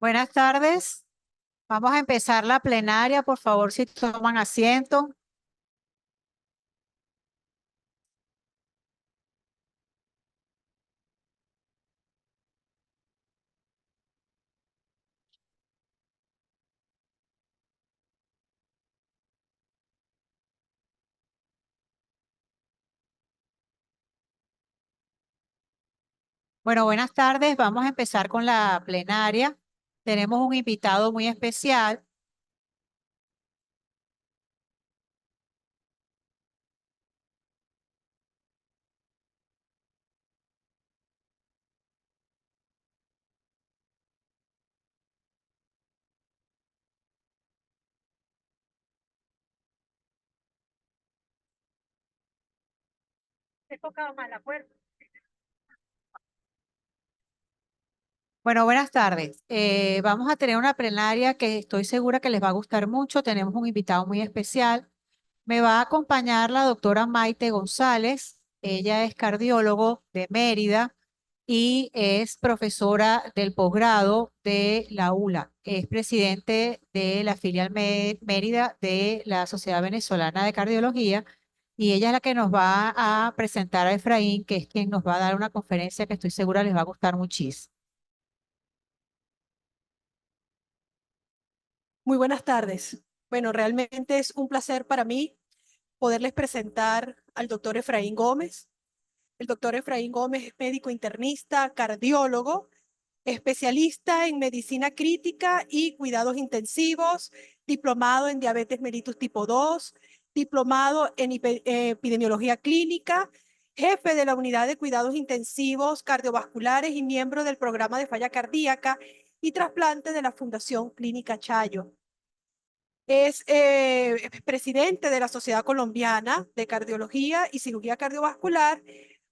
Buenas tardes. Vamos a empezar la plenaria. Por favor, si toman asiento. Bueno, buenas tardes. Vamos a empezar con la plenaria. Tenemos un invitado muy especial. He tocado mal la puerta. Bueno, buenas tardes. Vamos a tener una plenaria que estoy segura que les va a gustar mucho. Tenemos un invitado muy especial. Me va a acompañar la doctora Maite González. Ella es cardiólogo de Mérida y es profesora del posgrado de la ULA. Es presidente de la filial Mérida de la Sociedad Venezolana de Cardiología y ella es la que nos va a presentar a Efraín, que es quien nos va a dar una conferencia que estoy segura les va a gustar muchísimo. Muy buenas tardes. Bueno, realmente es un placer para mí poderles presentar al doctor Efraín Gómez. El doctor Efraín Gómez es médico internista, cardiólogo, especialista en medicina crítica y cuidados intensivos, diplomado en diabetes mellitus tipo 2, diplomado en epidemiología clínica, jefe de la unidad de cuidados intensivos cardiovasculares y miembro del programa de falla cardíaca y trasplante de la Fundación Clínica Chayo. Es presidente de la Sociedad Colombiana de Cardiología y Cirugía Cardiovascular,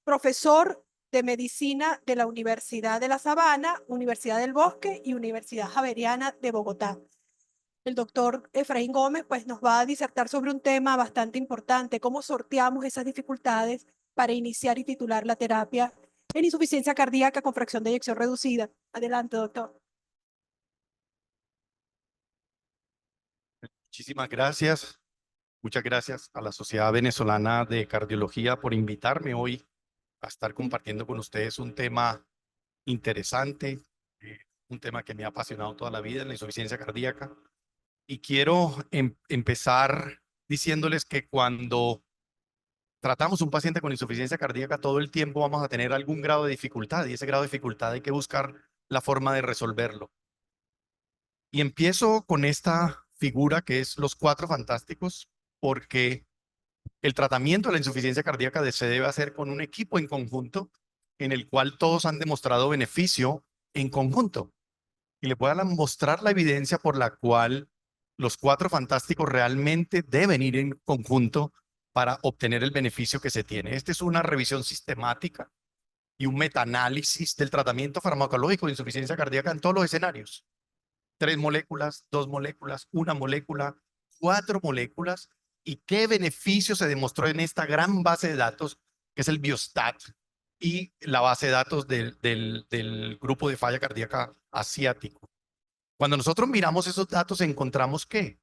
profesor de medicina de la Universidad de La Sabana, Universidad del Bosque y Universidad Javeriana de Bogotá. El doctor Efraín Gómez pues, nos va a disertar sobre un tema bastante importante, cómo sorteamos esas dificultades para iniciar y titular la terapia en insuficiencia cardíaca con fracción de eyección reducida. Adelante, doctor. Muchísimas gracias. Muchas gracias a la Sociedad Venezolana de Cardiología por invitarme hoy a estar compartiendo con ustedes un tema interesante, un tema que me ha apasionado toda la vida, la insuficiencia cardíaca. Y quiero empezar diciéndoles que cuando tratamos un paciente con insuficiencia cardíaca, todo el tiempo vamos a tener algún grado de dificultad y ese grado de dificultad hay que buscar la forma de resolverlo. Y empiezo con esta figura que es los cuatro fantásticos, porque el tratamiento de la insuficiencia cardíaca se debe hacer con un equipo en conjunto en el cual todos han demostrado beneficio en conjunto. Y le voy a mostrar la evidencia por la cual los cuatro fantásticos realmente deben ir en conjunto para obtener el beneficio que se tiene. Esta es una revisión sistemática y un metaanálisis del tratamiento farmacológico de insuficiencia cardíaca en todos los escenarios. 3 moléculas, 2 moléculas, 1 molécula, 4 moléculas, y qué beneficio se demostró en esta gran base de datos que es el Biostat y la base de datos del grupo de falla cardíaca asiático. Cuando nosotros miramos esos datos encontramos que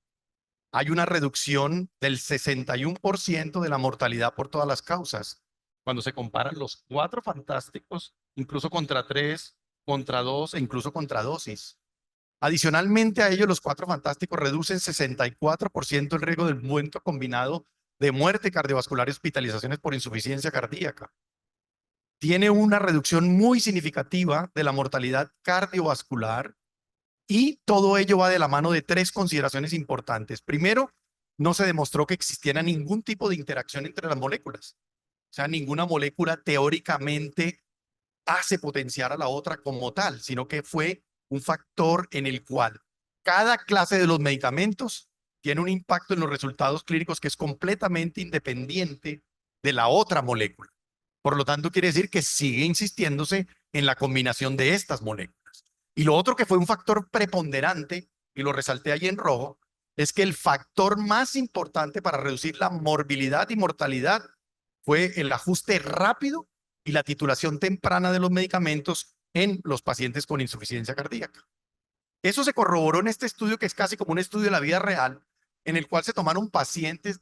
hay una reducción del 61% de la mortalidad por todas las causas. Cuando se comparan los cuatro fantásticos, incluso contra 3, contra 2 e incluso contra dosis. Adicionalmente a ello, los cuatro fantásticos reducen 64% el riesgo del momento combinado de muerte cardiovascular y hospitalizaciones por insuficiencia cardíaca. Tiene una reducción muy significativa de la mortalidad cardiovascular y todo ello va de la mano de tres consideraciones importantes. Primero, no se demostró que existiera ningún tipo de interacción entre las moléculas. O sea, ninguna molécula teóricamente hace potenciar a la otra como tal, sino que fue un factor en el cual cada clase de los medicamentos tiene un impacto en los resultados clínicos que es completamente independiente de la otra molécula. Por lo tanto, quiere decir que sigue insistiéndose en la combinación de estas moléculas. Y lo otro que fue un factor preponderante, y lo resalté ahí en rojo, es que el factor más importante para reducir la morbilidad y mortalidad fue el ajuste rápido y la titulación temprana de los medicamentos en los pacientes con insuficiencia cardíaca. Eso se corroboró en este estudio, que es casi como un estudio de la vida real, en el cual se tomaron pacientes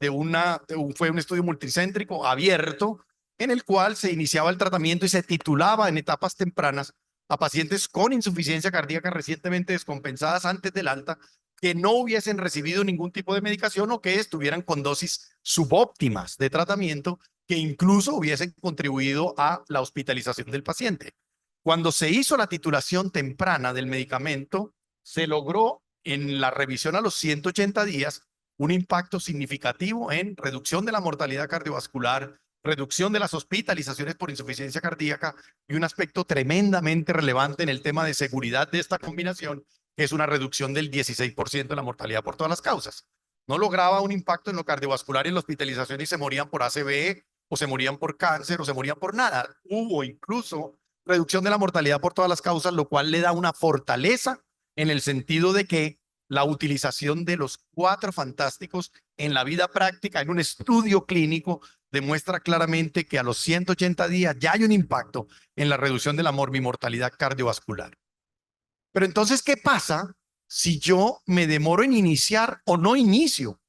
fue un estudio multicéntrico abierto, en el cual se iniciaba el tratamiento y se titulaba en etapas tempranas a pacientes con insuficiencia cardíaca recientemente descompensadas antes del alta, que no hubiesen recibido ningún tipo de medicación o que estuvieran con dosis subóptimas de tratamiento, que incluso hubiesen contribuido a la hospitalización del paciente. Cuando se hizo la titulación temprana del medicamento, se logró en la revisión a los 180 días un impacto significativo en reducción de la mortalidad cardiovascular, reducción de las hospitalizaciones por insuficiencia cardíaca y un aspecto tremendamente relevante en el tema de seguridad de esta combinación, que es una reducción del 16% de la mortalidad por todas las causas. No lograba un impacto en lo cardiovascular y en la hospitalización y se morían por ACV o se morían por cáncer o se morían por nada. Hubo incluso reducción de la mortalidad por todas las causas, lo cual le da una fortaleza en el sentido de que la utilización de los 4 fantásticos en la vida práctica, en un estudio clínico, demuestra claramente que a los 180 días ya hay un impacto en la reducción de la morbimortalidad cardiovascular. Pero entonces, ¿qué pasa si yo me demoro en iniciar o no inicio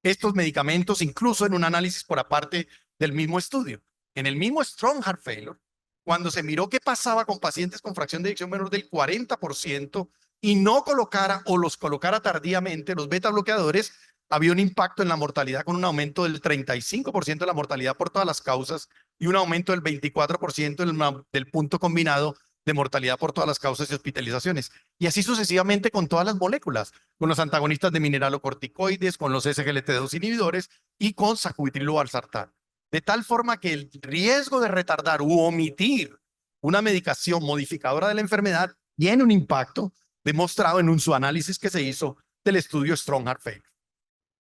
estos medicamentos, incluso en un análisis por aparte del mismo estudio? En el mismo Strong Heart Failure, cuando se miró qué pasaba con pacientes con fracción de eyección menor del 40% y no colocara o los colocara tardíamente los beta bloqueadores, había un impacto en la mortalidad con un aumento del 35% de la mortalidad por todas las causas y un aumento del 24% del punto combinado de mortalidad por todas las causas y hospitalizaciones. Y así sucesivamente con todas las moléculas, con los antagonistas de mineralocorticoides, con los SGLT2 inhibidores y con sacubitril o valsartán. De tal forma que el riesgo de retardar u omitir una medicación modificadora de la enfermedad tiene un impacto demostrado en un subanálisis que se hizo del estudio Strong Heart Failure.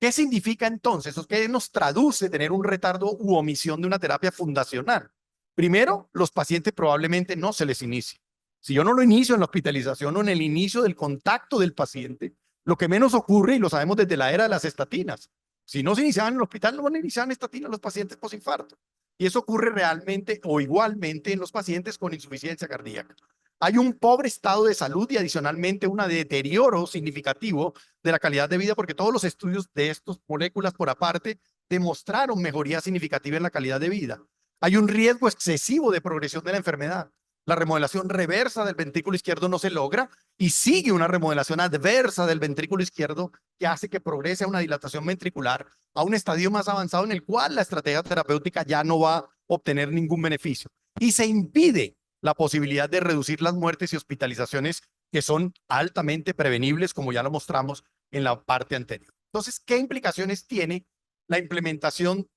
¿Qué significa entonces? ¿Qué nos traduce tener un retardo u omisión de una terapia fundacional? Primero, los pacientes probablemente no se les inicie. Si yo no lo inicio en la hospitalización o en el inicio del contacto del paciente, lo que menos ocurre, y lo sabemos desde la era de las estatinas, si no se iniciaban en el hospital, no van a iniciar estatinas los pacientes posinfarto. Y eso ocurre realmente o igualmente en los pacientes con insuficiencia cardíaca. Hay un pobre estado de salud y adicionalmente un deterioro significativo de la calidad de vida, porque todos los estudios de estas moléculas por aparte demostraron mejoría significativa en la calidad de vida. Hay un riesgo excesivo de progresión de la enfermedad. La remodelación reversa del ventrículo izquierdo no se logra y sigue una remodelación adversa del ventrículo izquierdo que hace que progrese a una dilatación ventricular, a un estadio más avanzado en el cual la estrategia terapéutica ya no va a obtener ningún beneficio. Y se impide la posibilidad de reducir las muertes y hospitalizaciones que son altamente prevenibles, como ya lo mostramos en la parte anterior. Entonces, ¿qué implicaciones tiene la implementación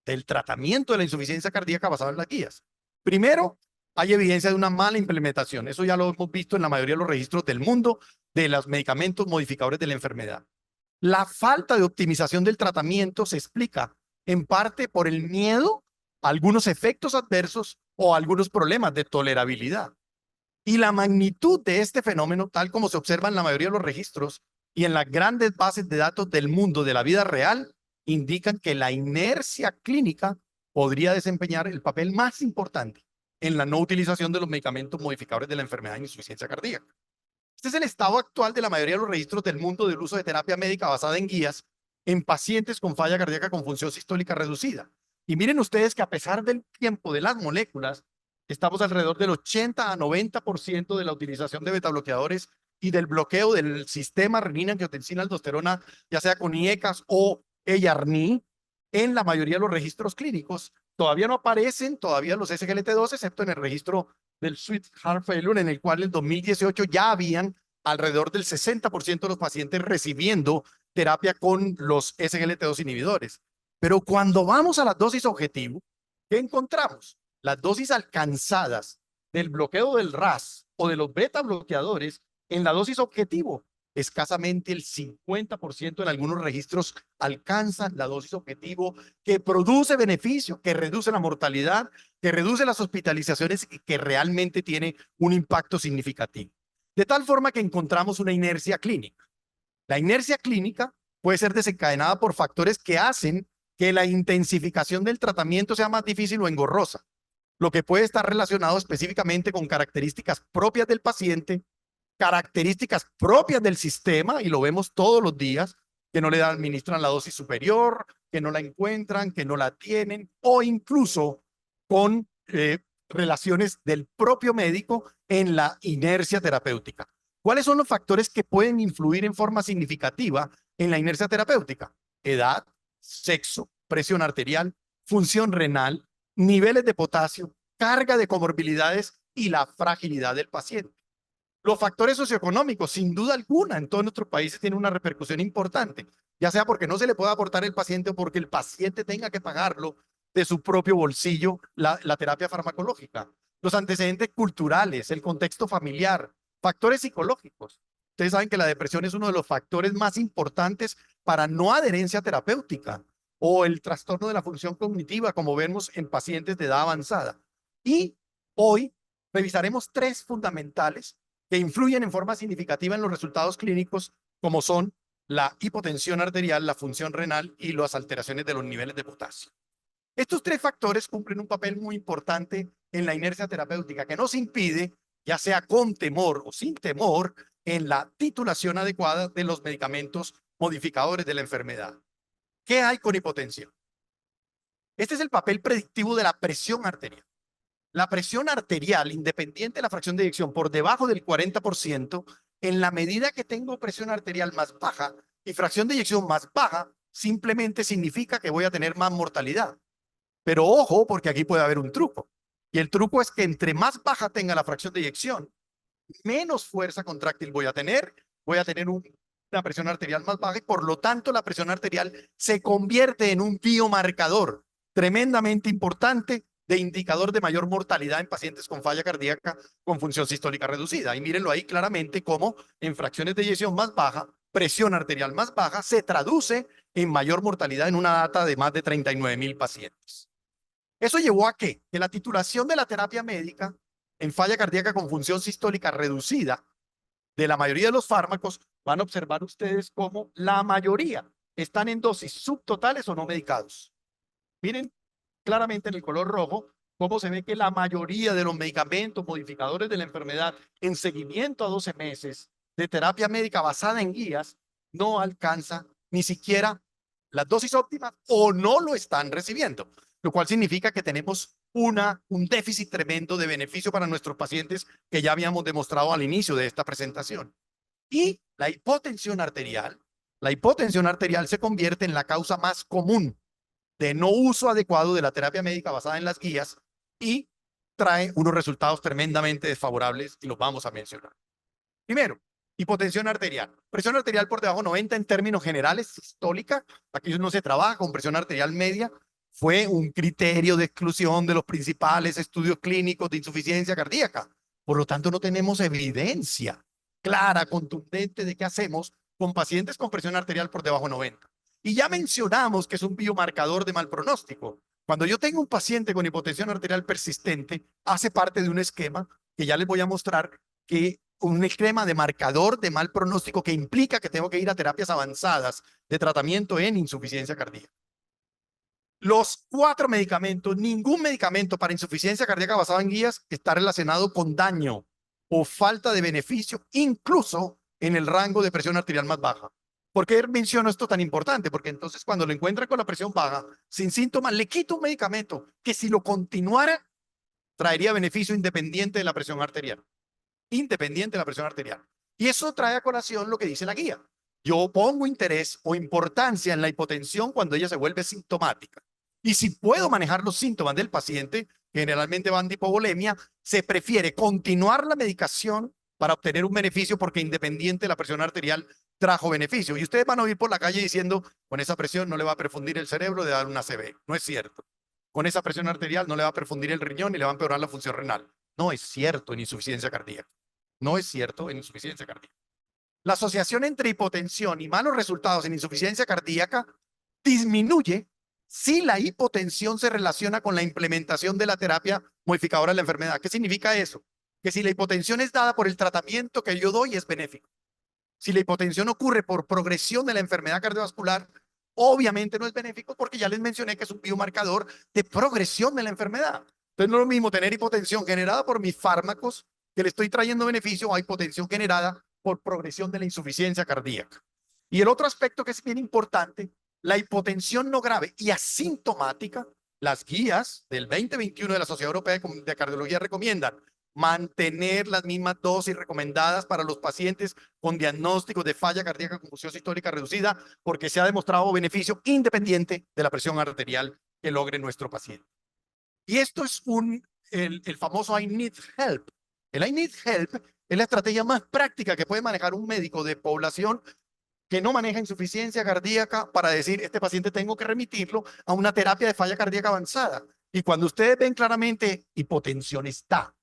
del tratamiento de la insuficiencia cardíaca basado en las guías? Primero, hay evidencia de una mala implementación. Eso ya lo hemos visto en la mayoría de los registros del mundo de los medicamentos modificadores de la enfermedad. La falta de optimización del tratamiento se explica en parte por el miedo a algunos efectos adversos o algunos problemas de tolerabilidad. Y la magnitud de este fenómeno, tal como se observa en la mayoría de los registros y en las grandes bases de datos del mundo de la vida real, indican que la inercia clínica podría desempeñar el papel más importante en la no utilización de los medicamentos modificadores de la enfermedad de insuficiencia cardíaca. Este es el estado actual de la mayoría de los registros del mundo del uso de terapia médica basada en guías en pacientes con falla cardíaca con función sistólica reducida. Y miren ustedes que a pesar del tiempo de las moléculas, estamos alrededor del 80 a 90% de la utilización de betabloqueadores y del bloqueo del sistema renina-angiotensina-aldosterona, ya sea con IECAS o EYARNI, en la mayoría de los registros clínicos. Todavía no aparecen todavía los SGLT2, excepto en el registro del Sweet Heart Failure, en el cual en 2018 ya habían alrededor del 60% de los pacientes recibiendo terapia con los SGLT2 inhibidores. Pero cuando vamos a la dosis objetivo, ¿qué encontramos? Las dosis alcanzadas del bloqueo del RAS o de los beta bloqueadores en la dosis objetivo, escasamente el 50% en algunos registros alcanzan la dosis objetivo que produce beneficio, que reduce la mortalidad, que reduce las hospitalizaciones y que realmente tiene un impacto significativo. De tal forma que encontramos una inercia clínica. La inercia clínica puede ser desencadenada por factores que hacen que la intensificación del tratamiento sea más difícil o engorrosa, lo que puede estar relacionado específicamente con características propias del paciente características propias del sistema, y lo vemos todos los días, que no le administran la dosis superior, que no la encuentran, que no la tienen, o incluso con relaciones del propio médico en la inercia terapéutica. ¿Cuáles son los factores que pueden influir en forma significativa en la inercia terapéutica? Edad, sexo, presión arterial, función renal, niveles de potasio, carga de comorbilidades y la fragilidad del paciente. Los factores socioeconómicos, sin duda alguna, en todos nuestros países tienen una repercusión importante, ya sea porque no se le pueda aportar al paciente o porque el paciente tenga que pagarlo de su propio bolsillo la terapia farmacológica. Los antecedentes culturales, el contexto familiar, factores psicológicos. Ustedes saben que la depresión es uno de los factores más importantes para no adherencia terapéutica o el trastorno de la función cognitiva, como vemos en pacientes de edad avanzada. Y hoy revisaremos tres fundamentales que influyen en forma significativa en los resultados clínicos, como son la hipotensión arterial, la función renal y las alteraciones de los niveles de potasio. Estos tres factores cumplen un papel muy importante en la inercia terapéutica, que nos impide, ya sea con temor o sin temor, en la titulación adecuada de los medicamentos modificadores de la enfermedad. ¿Qué hay con hipotensión? Este es el papel predictivo de la presión arterial. La presión arterial, independiente de la fracción de eyección, por debajo del 40%, en la medida que tengo presión arterial más baja y fracción de eyección más baja, simplemente significa que voy a tener más mortalidad. Pero ojo, porque aquí puede haber un truco. Y el truco es que entre más baja tenga la fracción de eyección, menos fuerza contráctil voy a tener una presión arterial más baja y por lo tanto la presión arterial se convierte en un biomarcador tremendamente importante de indicador de mayor mortalidad en pacientes con falla cardíaca con función sistólica reducida. Y mírenlo ahí claramente cómo en fracciones de eyección más baja, presión arterial más baja, se traduce en mayor mortalidad en una data de más de 39,000 pacientes. ¿Eso llevó a qué? Que la titulación de la terapia médica en falla cardíaca con función sistólica reducida de la mayoría de los fármacos, van a observar ustedes cómo la mayoría están en dosis subtotales o no medicados. Miren claramente en el color rojo cómo se ve que la mayoría de los medicamentos modificadores de la enfermedad en seguimiento a 12 meses de terapia médica basada en guías no alcanza ni siquiera las dosis óptimas o no lo están recibiendo, lo cual significa que tenemos un déficit tremendo de beneficio para nuestros pacientes que ya habíamos demostrado al inicio de esta presentación. Y la hipotensión arterial se convierte en la causa más común de no uso adecuado de la terapia médica basada en las guías y trae unos resultados tremendamente desfavorables y los vamos a mencionar. Primero, hipotensión arterial. Presión arterial por debajo de 90 en términos generales, sistólica. Aquí no se trabaja con presión arterial media. Fue un criterio de exclusión de los principales estudios clínicos de insuficiencia cardíaca. Por lo tanto, no tenemos evidencia clara, contundente de qué hacemos con pacientes con presión arterial por debajo de 90. Y ya mencionamos que es un biomarcador de mal pronóstico. Cuando yo tengo un paciente con hipotensión arterial persistente, hace parte de un esquema que ya les voy a mostrar, que un esquema de marcador de mal pronóstico que implica que tengo que ir a terapias avanzadas de tratamiento en insuficiencia cardíaca. Los 4 medicamentos, ningún medicamento para insuficiencia cardíaca basado en guías está relacionado con daño o falta de beneficio, incluso en el rango de presión arterial más baja. ¿Por qué menciono esto tan importante? Porque entonces cuando lo encuentra con la presión baja, sin síntomas, le quito un medicamento que si lo continuara, traería beneficio independiente de la presión arterial. Independiente de la presión arterial. Y eso trae a colación lo que dice la guía. Yo pongo interés o importancia en la hipotensión cuando ella se vuelve sintomática. Y si puedo manejar los síntomas del paciente, generalmente van de hipovolemia, se prefiere continuar la medicación para obtener un beneficio porque independiente de la presión arterial trajo beneficio. Y ustedes van a ir por la calle diciendo, con esa presión no le va a perfundir el cerebro de dar una ACV. No es cierto. Con esa presión arterial no le va a perfundir el riñón y le va a empeorar la función renal. No es cierto en insuficiencia cardíaca. No es cierto en insuficiencia cardíaca. La asociación entre hipotensión y malos resultados en insuficiencia cardíaca disminuye si la hipotensión se relaciona con la implementación de la terapia modificadora de la enfermedad. ¿Qué significa eso? Que si la hipotensión es dada por el tratamiento que yo doy, es benéfico. Si la hipotensión ocurre por progresión de la enfermedad cardiovascular, obviamente no es benéfico porque ya les mencioné que es un biomarcador de progresión de la enfermedad. Entonces no es lo mismo tener hipotensión generada por mis fármacos que le estoy trayendo beneficio a hipotensión generada por progresión de la insuficiencia cardíaca. Y el otro aspecto que es bien importante, la hipotensión no grave y asintomática, las guías del 2021 de la Sociedad Europea de Cardiología recomiendan mantener las mismas dosis recomendadas para los pacientes con diagnósticos de falla cardíaca con confusión sistólica reducida, porque se ha demostrado beneficio independiente de la presión arterial que logre nuestro paciente. Y esto es el famoso I need help. El I need help es la estrategia más práctica que puede manejar un médico de población que no maneja insuficiencia cardíaca para decir, este paciente tengo que remitirlo a una terapia de falla cardíaca avanzada. Y cuando ustedes ven claramente, hipotensión está,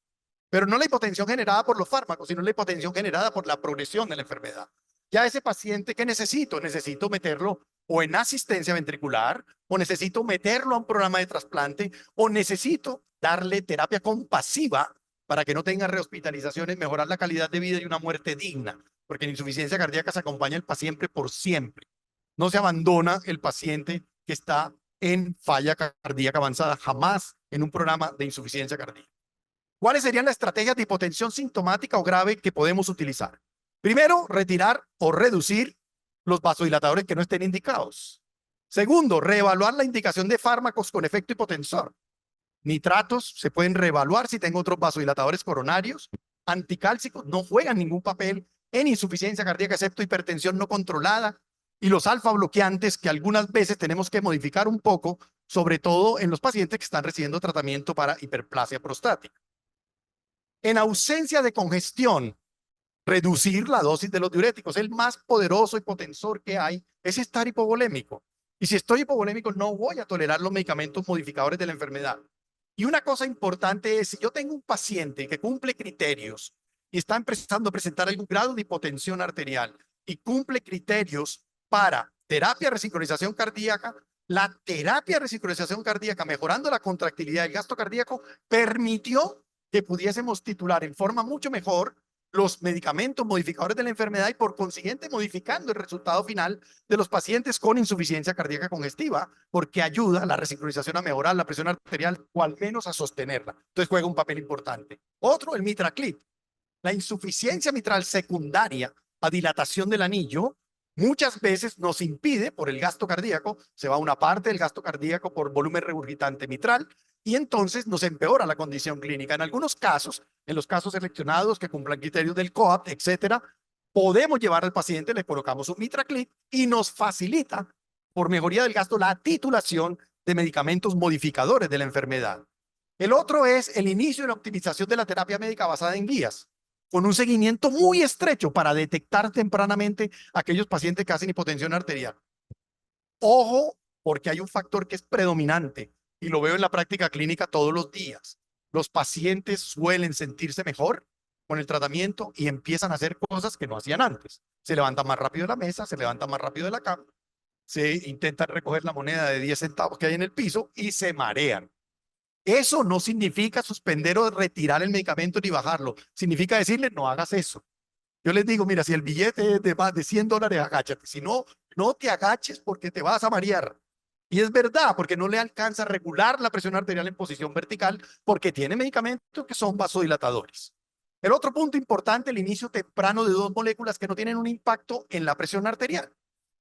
pero no la hipotensión generada por los fármacos, sino la hipotensión generada por la progresión de la enfermedad. Ya ese paciente, ¿qué necesito? Necesito meterlo o en asistencia ventricular, o necesito meterlo a un programa de trasplante, o necesito darle terapia compasiva para que no tenga rehospitalizaciones, mejorar la calidad de vida y una muerte digna, porque en insuficiencia cardíaca se acompaña el paciente por siempre. No se abandona el paciente que está en falla cardíaca avanzada, jamás en un programa de insuficiencia cardíaca. ¿Cuáles serían las estrategias de hipotensión sintomática o grave que podemos utilizar? Primero, retirar o reducir los vasodilatadores que no estén indicados. Segundo, reevaluar la indicación de fármacos con efecto hipotensor. Nitratos se pueden reevaluar si tengo otros vasodilatadores coronarios. Anticálcicos no juegan ningún papel en insuficiencia cardíaca excepto hipertensión no controlada. Y los alfa bloqueantes que algunas veces tenemos que modificar un poco, sobre todo en los pacientes que están recibiendo tratamiento para hiperplasia prostática. En ausencia de congestión, reducir la dosis de los diuréticos. El más poderoso hipotensor que hay es estar hipovolémico. Y si estoy hipovolémico, no voy a tolerar los medicamentos modificadores de la enfermedad. Y una cosa importante es, si yo tengo un paciente que cumple criterios y está empezando a presentar algún grado de hipotensión arterial y cumple criterios para terapia de resincronización cardíaca, la terapia de resincronización cardíaca, mejorando la contractilidad del gasto cardíaco, permitió que pudiésemos titular en forma mucho mejor los medicamentos modificadores de la enfermedad y por consiguiente modificando el resultado final de los pacientes con insuficiencia cardíaca congestiva, porque ayuda a la resincronización a mejorar la presión arterial o al menos a sostenerla. Entonces juega un papel importante. Otro, el MitraClip. La insuficiencia mitral secundaria a dilatación del anillo muchas veces nos impide por el gasto cardíaco, se va una parte del gasto cardíaco por volumen regurgitante mitral, y entonces nos empeora la condición clínica. En algunos casos, en los casos seleccionados que cumplan criterios del COAPT, etcétera, podemos llevar al paciente, le colocamos un MitraClip y nos facilita, por mejoría del gasto, la titulación de medicamentos modificadores de la enfermedad. El otro es el inicio de la optimización de la terapia médica basada en guías, con un seguimiento muy estrecho para detectar tempranamente aquellos pacientes que hacen hipotensión arterial. Ojo, porque hay un factor que es predominante y lo veo en la práctica clínica todos los días. Los pacientes suelen sentirse mejor con el tratamiento y empiezan a hacer cosas que no hacían antes. Se levantan más rápido de la mesa, se levantan más rápido de la cama, se intentan recoger la moneda de 10 centavos que hay en el piso y se marean. Eso no significa suspender o retirar el medicamento ni bajarlo. Significa decirle, no hagas eso. Yo les digo, mira, si el billete es de $100, agáchate. Si no, no te agaches porque te vas a marear. Y es verdad, porque no le alcanza a regular la presión arterial en posición vertical porque tiene medicamentos que son vasodilatadores. El otro punto importante, el inicio temprano de dos moléculas que no tienen un impacto en la presión arterial,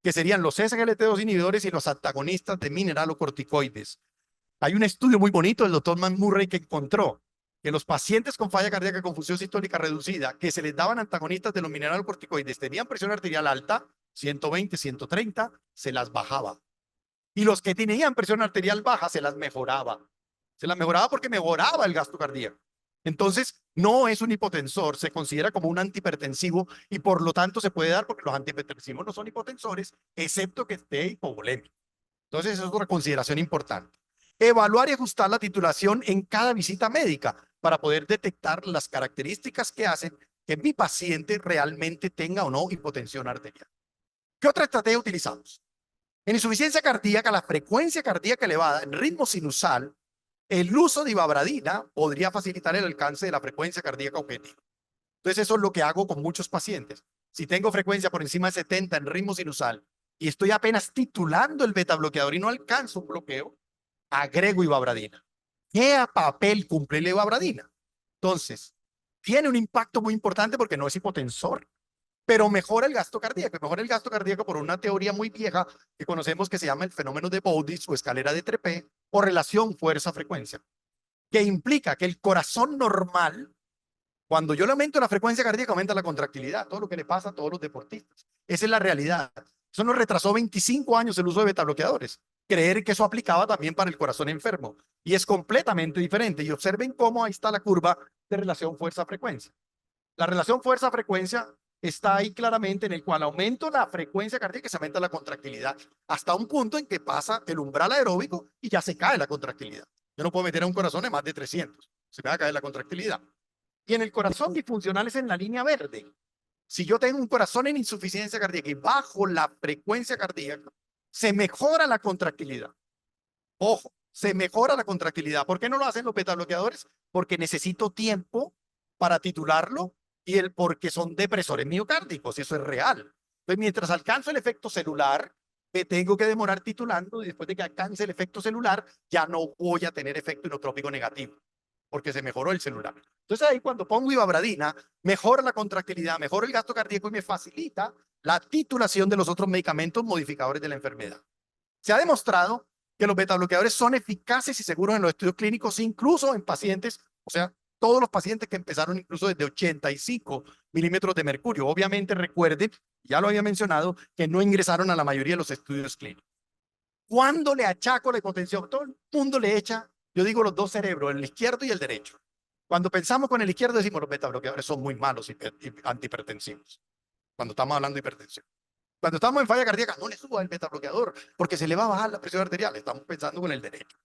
que serían los SGLT2 inhibidores y los antagonistas de mineralocorticoides. Hay un estudio muy bonito del doctor Matt Murray que encontró que los pacientes con falla cardíaca con función sistólica reducida, que se les daban antagonistas de los mineralocorticoides, tenían presión arterial alta, 120, 130, se las bajaba. Y los que tenían presión arterial baja, se las mejoraba. Se las mejoraba porque mejoraba el gasto cardíaco. Entonces, no es un hipotensor, se considera como un antihipertensivo y por lo tanto se puede dar porque los antihipertensivos no son hipotensores, excepto que esté hipovolémico. Entonces, esa es otra consideración importante. Evaluar y ajustar la titulación en cada visita médica para poder detectar las características que hacen que mi paciente realmente tenga o no hipotensión arterial. ¿Qué otra estrategia utilizamos? En insuficiencia cardíaca, la frecuencia cardíaca elevada en ritmo sinusal, el uso de ivabradina podría facilitar el alcance de la frecuencia cardíaca objetiva. Entonces, eso es lo que hago con muchos pacientes. Si tengo frecuencia por encima de 70 en ritmo sinusal y estoy apenas titulando el beta bloqueador y no alcanzo un bloqueo, agrego ivabradina. ¿Qué papel cumple la ivabradina? Entonces, tiene un impacto muy importante porque no es hipotensor, pero mejora el gasto cardíaco. Mejora el gasto cardíaco por una teoría muy vieja que conocemos que se llama el fenómeno de Bode o escalera de Trepé o relación fuerza-frecuencia, que implica que el corazón normal, cuando yo le aumento la frecuencia cardíaca, aumenta la contractilidad, todo lo que le pasa a todos los deportistas. Esa es la realidad. Eso nos retrasó 25 años el uso de betabloqueadores. Creer que eso aplicaba también para el corazón enfermo. Y es completamente diferente. Y observen cómo ahí está la curva de relación fuerza-frecuencia. La relación fuerza-frecuencia está ahí claramente, en el cual aumento la frecuencia cardíaca y se aumenta la contractilidad, hasta un punto en que pasa el umbral aeróbico y ya se cae la contractilidad. Yo no puedo meter a un corazón de más de 300, se me va a caer la contractilidad. Y en el corazón disfuncional es en la línea verde. Si yo tengo un corazón en insuficiencia cardíaca y bajo la frecuencia cardíaca, se mejora la contractilidad. Ojo, se mejora la contractilidad. ¿Por qué no lo hacen los betabloqueadores? Porque necesito tiempo para titularlo y porque son depresores miocárdicos, y eso es real. Entonces, mientras alcanzo el efecto celular, me tengo que demorar titulando, y después de que alcance el efecto celular, ya no voy a tener efecto inotrópico negativo, porque se mejoró el celular. Entonces ahí cuando pongo ivabradina, mejora la contractilidad, mejora el gasto cardíaco y me facilita la titulación de los otros medicamentos modificadores de la enfermedad. Se ha demostrado que los betabloqueadores son eficaces y seguros en los estudios clínicos, incluso en pacientes, o sea, todos los pacientes que empezaron incluso desde 85 milímetros de mercurio. Obviamente recuerden, ya lo había mencionado, que no ingresaron a la mayoría de los estudios clínicos. ¿Cuándo le achaco la hipotensión? Todo el mundo le echa, yo digo, los dos cerebros, el izquierdo y el derecho. Cuando pensamos con el izquierdo decimos los betabloqueadores son muy malos y antihipertensivos, cuando estamos hablando de hipertensión. Cuando estamos en falla cardíaca, no le suba el betabloqueador porque se le va a bajar la presión arterial. Estamos pensando con el derecho.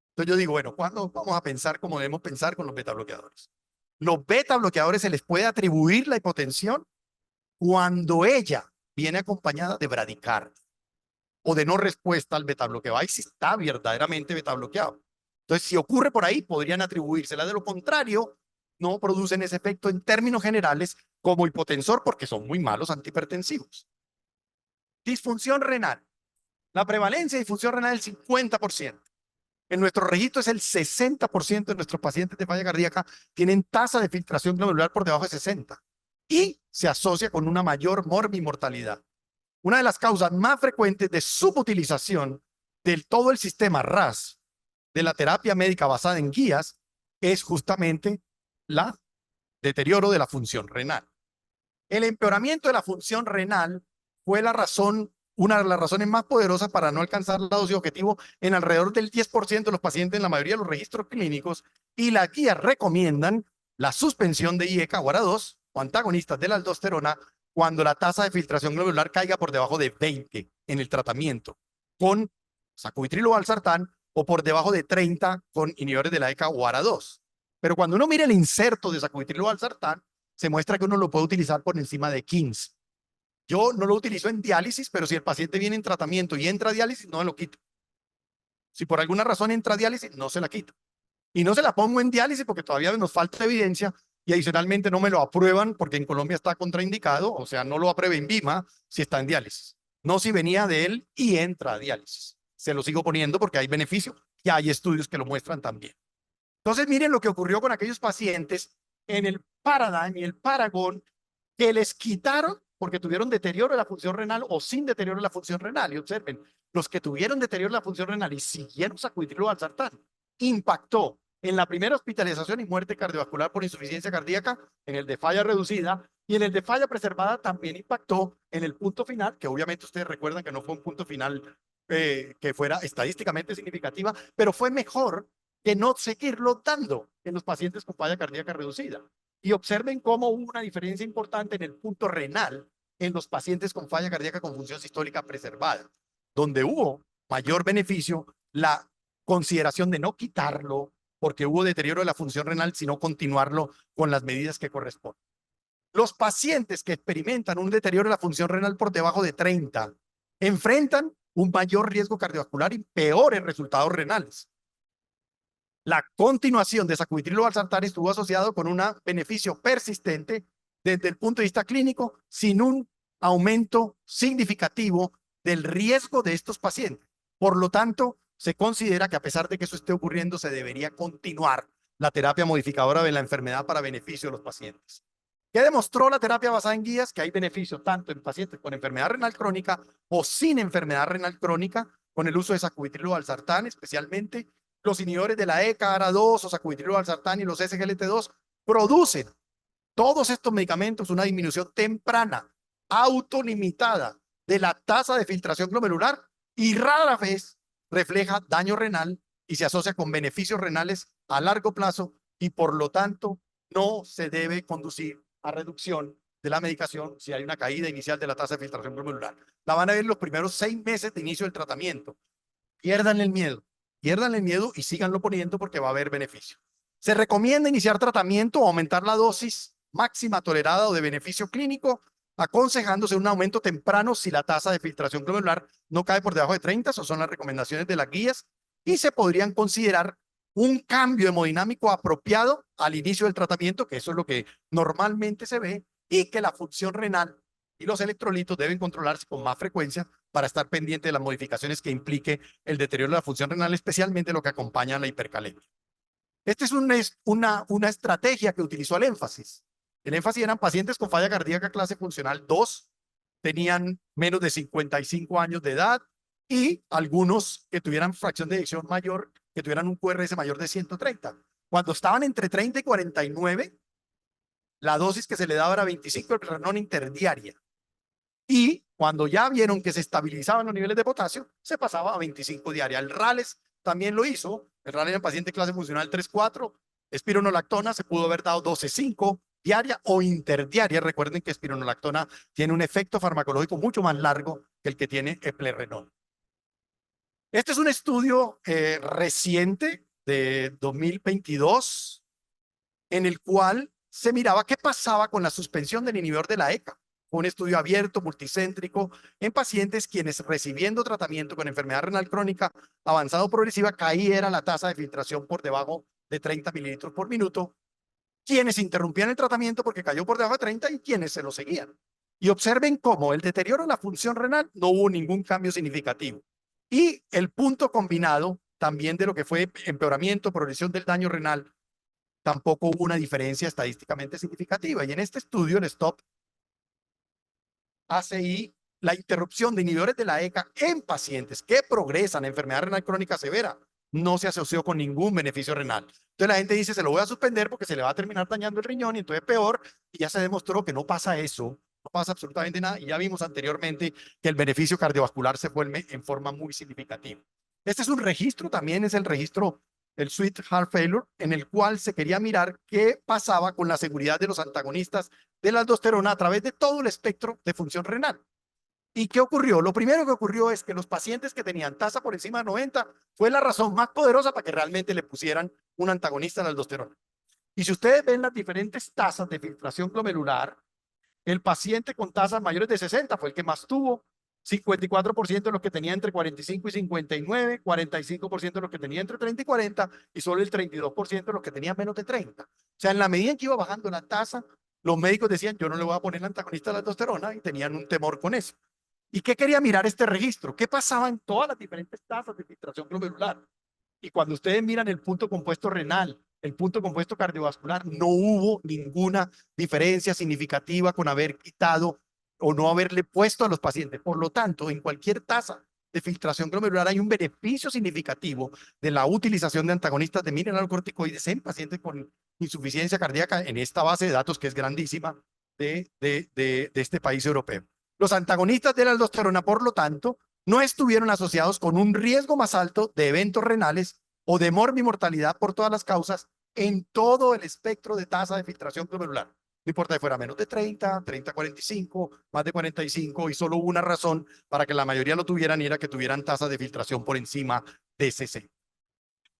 Entonces yo digo, bueno, ¿cuándo vamos a pensar como debemos pensar con los betabloqueadores? Los betabloqueadores se les puede atribuir la hipotensión cuando ella viene acompañada de bradicardia o de no respuesta al betabloqueo. Ahí sí está verdaderamente betabloqueado. Entonces, si ocurre por ahí, podrían atribuírsela. De lo contrario, no producen ese efecto en términos generales como hipotensor porque son muy malos antihipertensivos. Disfunción renal. La prevalencia de disfunción renal es el 50%. En nuestro registro es el 60% de nuestros pacientes de falla cardíaca tienen tasa de filtración glomerular por debajo de 60 y se asocia con una mayor morbimortalidad. Una de las causas más frecuentes de subutilización del todo el sistema RAS de la terapia médica basada en guías es justamente la deterioro de la función renal. El empeoramiento de la función renal fue la razón, una de las razones más poderosas para no alcanzar la dosis objetivo en alrededor del 10% de los pacientes en la mayoría de los registros clínicos, y las guías recomiendan la suspensión de IECA o ARA2 o antagonistas de la aldosterona cuando la tasa de filtración glomerular caiga por debajo de 20 en el tratamiento con sacubitril o valsartán o por debajo de 30 con inhibidores de la ECA o ARA2. Pero cuando uno mira el inserto de sacubitril o valsartán, se muestra que uno lo puede utilizar por encima de 15. Yo no lo utilizo en diálisis, pero si el paciente viene en tratamiento y entra a diálisis, no me lo quito. Si por alguna razón entra a diálisis, no se la quito. Y no se la pongo en diálisis porque todavía nos falta evidencia y adicionalmente no me lo aprueban porque en Colombia está contraindicado, o sea, no lo aprueba INVIMA si está en diálisis. No si venía de él y entra a diálisis. Se lo sigo poniendo porque hay beneficio y hay estudios que lo muestran también. Entonces, miren lo que ocurrió con aquellos pacientes en el Paradigm y el Paragon que les quitaron porque tuvieron deterioro de la función renal o sin deterioro de la función renal. Y observen, los que tuvieron deterioro de la función renal y siguieron sacubitril o valsartán, impactó en la primera hospitalización y muerte cardiovascular por insuficiencia cardíaca, en el de falla reducida y en el de falla preservada también impactó en el punto final, que obviamente ustedes recuerdan que no fue un punto final que fuera estadísticamente significativa, pero fue mejor que no seguirlo dando en los pacientes con falla cardíaca reducida. Y observen cómo hubo una diferencia importante en el punto renal en los pacientes con falla cardíaca con función sistólica preservada, donde hubo mayor beneficio la consideración de no quitarlo porque hubo deterioro de la función renal, sino continuarlo con las medidas que corresponden. Los pacientes que experimentan un deterioro de la función renal por debajo de 30 enfrentan un mayor riesgo cardiovascular y peores resultados renales. La continuación de sacubitril o valsartán estuvo asociado con un beneficio persistente desde el punto de vista clínico, sin un aumento significativo del riesgo de estos pacientes. Por lo tanto, se considera que a pesar de que eso esté ocurriendo, se debería continuar la terapia modificadora de la enfermedad para beneficio de los pacientes. ¿Qué demostró la terapia basada en guías? Que hay beneficios tanto en pacientes con enfermedad renal crónica o sin enfermedad renal crónica con el uso de sacubitril o valsartán, especialmente los inhibidores de la ECA, ARA2 o sacubitril o valsartán y los SGLT2 producen todos estos medicamentos una disminución temprana, autolimitada de la tasa de filtración glomerular y rara vez refleja daño renal y se asocia con beneficios renales a largo plazo y por lo tanto no se debe conducir a reducción de la medicación si hay una caída inicial de la tasa de filtración glomerular. La van a ver los primeros 6 meses de inicio del tratamiento. Pierdan el miedo y síganlo poniendo porque va a haber beneficio. Se recomienda iniciar tratamiento o aumentar la dosis máxima tolerada o de beneficio clínico, aconsejándose un aumento temprano si la tasa de filtración glomerular no cae por debajo de 30, o son las recomendaciones de las guías, y se podrían considerar un cambio hemodinámico apropiado al inicio del tratamiento, que eso es lo que normalmente se ve, y que la función renal y los electrolitos deben controlarse con más frecuencia para estar pendiente de las modificaciones que implique el deterioro de la función renal, especialmente lo que acompaña a la hipercalemia. Esta es una estrategia que utilizó el énfasis. El énfasis eran pacientes con falla cardíaca clase funcional 2, tenían menos de 55 años de edad y algunos que tuvieran fracción de eyección mayor, que tuvieran un QRS mayor de 130. Cuando estaban entre 30 y 49, la dosis que se le daba era 25 de plerrenón interdiaria. Y cuando ya vieron que se estabilizaban los niveles de potasio, se pasaba a 25 diaria. El Rales también lo hizo. El Rales en paciente clase funcional 3-4, espironolactona se pudo haber dado 12-5 diaria o interdiaria. Recuerden que espironolactona tiene un efecto farmacológico mucho más largo que el que tiene eplerenol. Este es un estudio reciente de 2022 en el cual se miraba qué pasaba con la suspensión del inhibidor de la ECA. Un estudio abierto, multicéntrico, en pacientes quienes recibiendo tratamiento con enfermedad renal crónica avanzada o progresiva caía la tasa de filtración por debajo de 30 mililitros por minuto, quienes interrumpían el tratamiento porque cayó por debajo de 30 y quienes se lo seguían. Y observen cómo el deterioro de la función renal no hubo ningún cambio significativo. Y el punto combinado también de lo que fue empeoramiento, progresión del daño renal, tampoco hubo una diferencia estadísticamente significativa. Y en este estudio, el STOP ACI, la interrupción de inhibidores de la ECA en pacientes que progresan en enfermedad renal crónica severa no se asoció con ningún beneficio renal. Entonces la gente dice, se lo voy a suspender porque se le va a terminar dañando el riñón y entonces peor, y ya se demostró que no pasa eso, no pasa absolutamente nada, y ya vimos anteriormente que el beneficio cardiovascular se vuelve en forma muy significativa. Este es un registro, también es el registro, el Sweet Heart Failure, en el cual se quería mirar qué pasaba con la seguridad de los antagonistas de la aldosterona a través de todo el espectro de función renal. ¿Y qué ocurrió? Lo primero que ocurrió es que los pacientes que tenían tasa por encima de 90 fue la razón más poderosa para que realmente le pusieran un antagonista a la aldosterona. Y si ustedes ven las diferentes tasas de filtración glomerular, el paciente con tasas mayores de 60 fue el que más tuvo, 54% de los que tenía entre 45 y 59, 45% de los que tenía entre 30 y 40 y solo el 32% de los que tenían menos de 30. O sea, en la medida en que iba bajando la tasa, los médicos decían, yo no le voy a poner el antagonista a la aldosterona y tenían un temor con eso. ¿Y qué quería mirar este registro? ¿Qué pasaba en todas las diferentes tasas de filtración glomerular? Y cuando ustedes miran el punto compuesto renal, el punto compuesto cardiovascular, no hubo ninguna diferencia significativa con haber quitado o no haberle puesto a los pacientes. Por lo tanto, en cualquier tasa de filtración glomerular hay un beneficio significativo de la utilización de antagonistas de mineralocorticoides en pacientes con insuficiencia cardíaca en esta base de datos que es grandísima de este país europeo. Los antagonistas de la aldosterona, por lo tanto, no estuvieron asociados con un riesgo más alto de eventos renales o de morbimortalidad por todas las causas en todo el espectro de tasa de filtración glomerular. No importa que fuera menos de 30, 30, 45, más de 45, y solo hubo una razón para que la mayoría lo tuvieran y era que tuvieran tasas de filtración por encima de 60.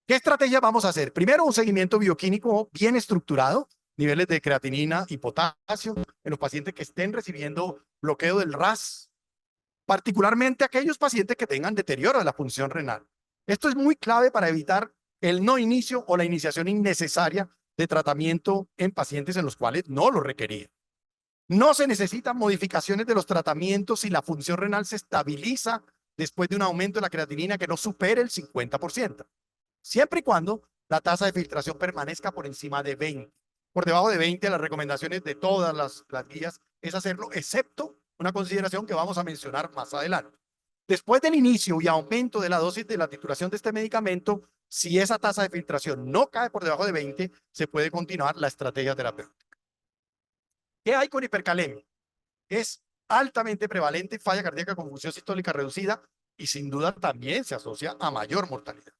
¿Qué estrategia vamos a hacer? Primero, un seguimiento bioquímico bien estructurado, niveles de creatinina y potasio en los pacientes que estén recibiendo bloqueo del RAS, particularmente aquellos pacientes que tengan deterioro de la función renal. Esto es muy clave para evitar el no inicio o la iniciación innecesaria de tratamiento en pacientes en los cuales no lo requería. No se necesitan modificaciones de los tratamientos si la función renal se estabiliza después de un aumento de la creatinina que no supere el 50%. Siempre y cuando la tasa de filtración permanezca por encima de 20. Por debajo de 20, las recomendaciones de todas las guías es hacerlo, excepto una consideración que vamos a mencionar más adelante. Después del inicio y aumento de la dosis de la titulación de este medicamento, si esa tasa de filtración no cae por debajo de 20, se puede continuar la estrategia terapéutica. ¿Qué hay con hipercalemia? Es altamente prevalente falla cardíaca con función sistólica reducida y sin duda también se asocia a mayor mortalidad.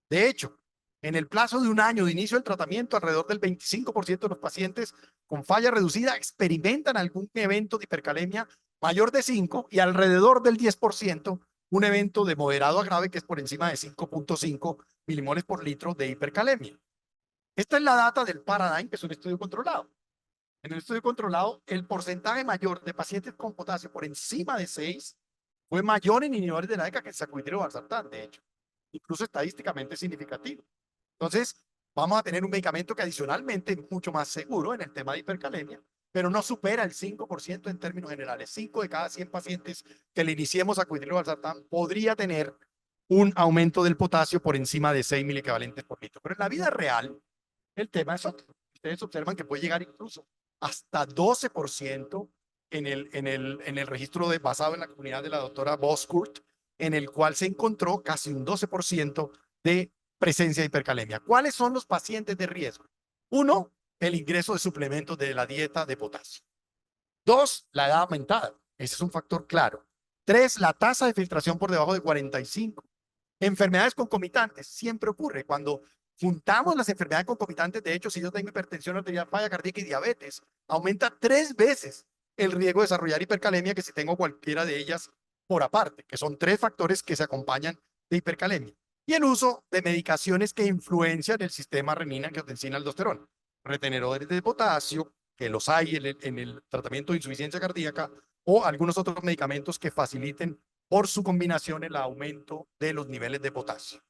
De hecho, en el plazo de un año de inicio del tratamiento, alrededor del 25% de los pacientes con falla reducida experimentan algún evento de hipercalemia mayor de 5 y alrededor del 10% un evento de moderado a grave que es por encima de 5.5 milimoles por litro de hipercalemia. Esta es la data del Paradigm, que es un estudio controlado. En el estudio controlado, el porcentaje mayor de pacientes con potasio por encima de 6 fue mayor en inhibidores de la ECA que en sacubitril o valsartán, de hecho, incluso estadísticamente significativo. Entonces, vamos a tener un medicamento que adicionalmente es mucho más seguro en el tema de hipercalemia, pero no supera el 5% en términos generales. 5 de cada 100 pacientes que le iniciemos sacubitril o valsartán podría tener un aumento del potasio por encima de 6 miliequivalentes por litro. Pero en la vida real, el tema es otro. Ustedes observan que puede llegar incluso hasta 12% en el registro basado en la comunidad de la doctora Boskurt, en el cual se encontró casi un 12% de presencia de hipercalemia. ¿Cuáles son los pacientes de riesgo? Uno, el ingreso de suplementos de la dieta de potasio. Dos, la edad aumentada. Ese es un factor claro. Tres, la tasa de filtración por debajo de 45. Enfermedades concomitantes. Siempre ocurre cuando juntamos las enfermedades concomitantes. De hecho, si yo tengo hipertensión arterial, falla cardíaca y diabetes, aumenta 3 veces el riesgo de desarrollar hipercalemia que si tengo cualquiera de ellas por aparte, que son 3 factores que se acompañan de hipercalemia. Y el uso de medicaciones que influencian el sistema renina-angiotensina-aldosterona, retenedores de potasio, que los hay en el tratamiento de insuficiencia cardíaca, o algunos otros medicamentos que faciliten por su combinación el aumento de los niveles de potasio.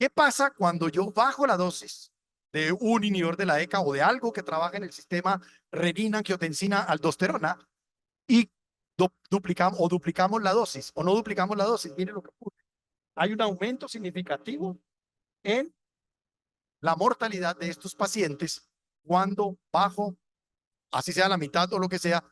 ¿Qué pasa cuando yo bajo la dosis de un inhibidor de la ECA o de algo que trabaja en el sistema renina-angiotensina-aldosterona y duplicamos la dosis o no duplicamos la dosis? Miren lo que ocurre. Hay un aumento significativo en la mortalidad de estos pacientes cuando bajo, así sea la mitad o lo que sea,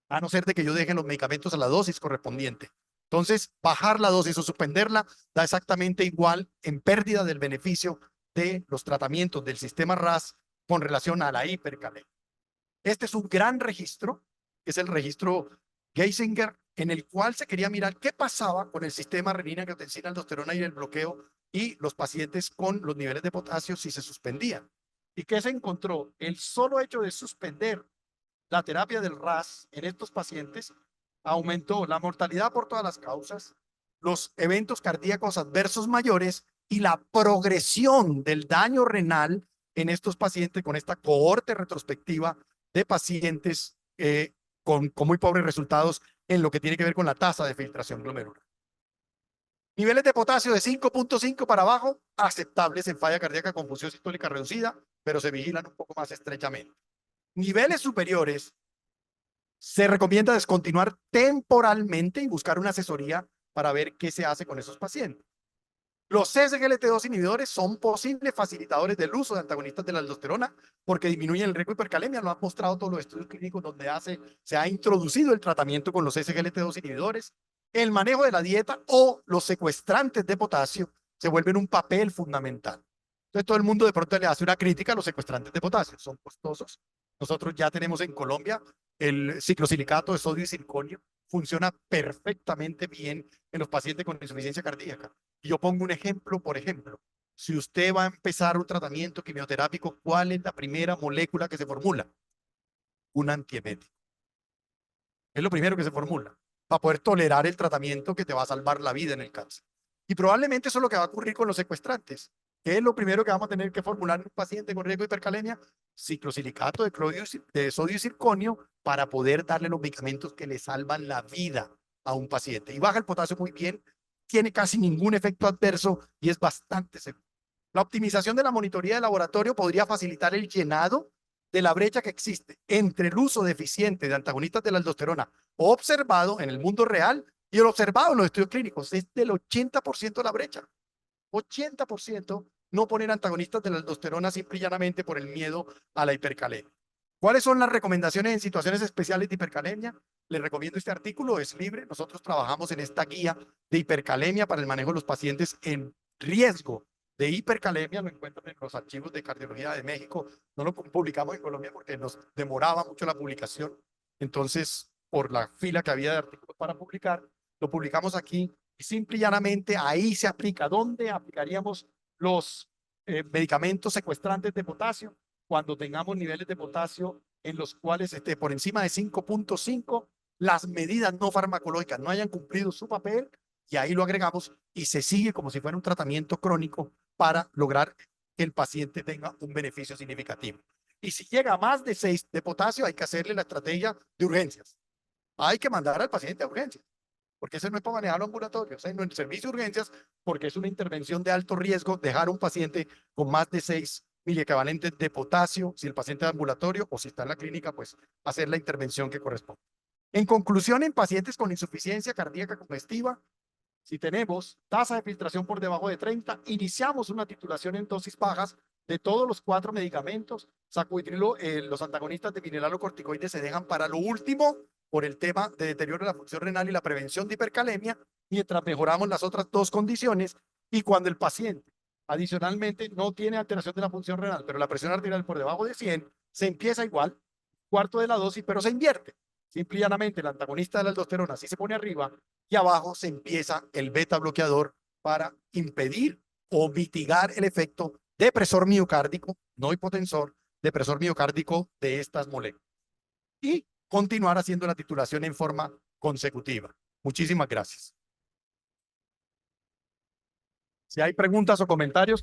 a no ser de que yo deje los medicamentos a la dosis correspondiente. Entonces, bajar la dosis o suspenderla da exactamente igual en pérdida del beneficio de los tratamientos del sistema RAS con relación a la hipercalemia. Este es un gran registro, que es el registro Geisinger, en el cual se quería mirar qué pasaba con el sistema renina-angiotensina-aldosterona y el bloqueo y los pacientes con los niveles de potasio si se suspendían. ¿Y qué se encontró? El solo hecho de suspender la terapia del RAS en estos pacientes aumentó la mortalidad por todas las causas, los eventos cardíacos adversos mayores y la progresión del daño renal en estos pacientes con esta cohorte retrospectiva de pacientes con muy pobres resultados en lo que tiene que ver con la tasa de filtración glomerular. Niveles de potasio de 5.5 para abajo, aceptables en falla cardíaca con función sistólica reducida, pero se vigilan un poco más estrechamente. Niveles superiores, se recomienda descontinuar temporalmente y buscar una asesoría para ver qué se hace con esos pacientes. Los SGLT2 inhibidores son posibles facilitadores del uso de antagonistas de la aldosterona porque disminuyen el riesgo de hipercalemia. Lo han mostrado todos los estudios clínicos donde se ha introducido el tratamiento con los SGLT2 inhibidores. El manejo de la dieta o los secuestrantes de potasio se vuelven un papel fundamental. Entonces todo el mundo de pronto le hace una crítica a los secuestrantes de potasio. Son costosos. Nosotros ya tenemos en Colombia el ciclosilicato de sodio y circonio. Funciona perfectamente bien en los pacientes con insuficiencia cardíaca. Y yo pongo un ejemplo, por ejemplo, si usted va a empezar un tratamiento quimioterápico, ¿cuál es la primera molécula que se formula? Un antiemético. Es lo primero que se formula para poder tolerar el tratamiento que te va a salvar la vida en el cáncer. Y probablemente eso es lo que va a ocurrir con los secuestrantes. ¿Qué es lo primero que vamos a tener que formular en un paciente con riesgo de hipercalemia? Ciclosilicato de sodio y circonio para poder darle los medicamentos que le salvan la vida a un paciente. Y baja el potasio muy bien, tiene casi ningún efecto adverso y es bastante seguro. La optimización de la monitoría de laboratorio podría facilitar el llenado de la brecha que existe entre el uso deficiente de antagonistas de la aldosterona observado en el mundo real y el observado en los estudios clínicos. Es del 80% de la brecha. 80% no poner antagonistas de la aldosterona simple y llanamente por el miedo a la hipercalemia. ¿Cuáles son las recomendaciones en situaciones especiales de hipercalemia? Les recomiendo este artículo, es libre. Nosotros trabajamos en esta guía de hipercalemia para el manejo de los pacientes en riesgo de hipercalemia. Lo encuentran en los archivos de Cardiología de México. No lo publicamos en Colombia porque nos demoraba mucho la publicación. Entonces, por la fila que había de artículos para publicar, lo publicamos aquí y simple y llanamente ahí se aplica. ¿Dónde aplicaríamos los medicamentos secuestrantes de potasio? Cuando tengamos niveles de potasio en los cuales esté por encima de 5.5, las medidas no farmacológicas no hayan cumplido su papel, y ahí lo agregamos y se sigue como si fuera un tratamiento crónico para lograr que el paciente tenga un beneficio significativo. Y si llega a más de 6 de potasio, hay que hacerle la estrategia de urgencias. Hay que mandar al paciente a urgencias, porque ese no es para manejarlo ambulatorio, o sea, no en el servicio de urgencias, porque es una intervención de alto riesgo dejar a un paciente con más de 6 miliequivalentes de potasio, si el paciente es ambulatorio, o si está en la clínica, pues hacer la intervención que corresponde. En conclusión, en pacientes con insuficiencia cardíaca congestiva, si tenemos tasa de filtración por debajo de 30, iniciamos una titulación en dosis bajas de todos los 4 medicamentos. Sacubitrilo, los antagonistas de mineralocorticoides se dejan para lo último por el tema de deterioro de la función renal y la prevención de hipercalemia, mientras mejoramos las otras 2 condiciones. Y cuando el paciente adicionalmente no tiene alteración de la función renal, pero la presión arterial por debajo de 100, se empieza igual, cuarto de la dosis, pero se invierte. Simple y llanamente, el antagonista de la aldosterona sí se pone arriba y abajo se empieza el beta bloqueador para impedir o mitigar el efecto depresor miocárdico, no hipotensor, depresor miocárdico de estas moléculas. Y continuar haciendo la titulación en forma consecutiva. Muchísimas gracias. Si hay preguntas o comentarios,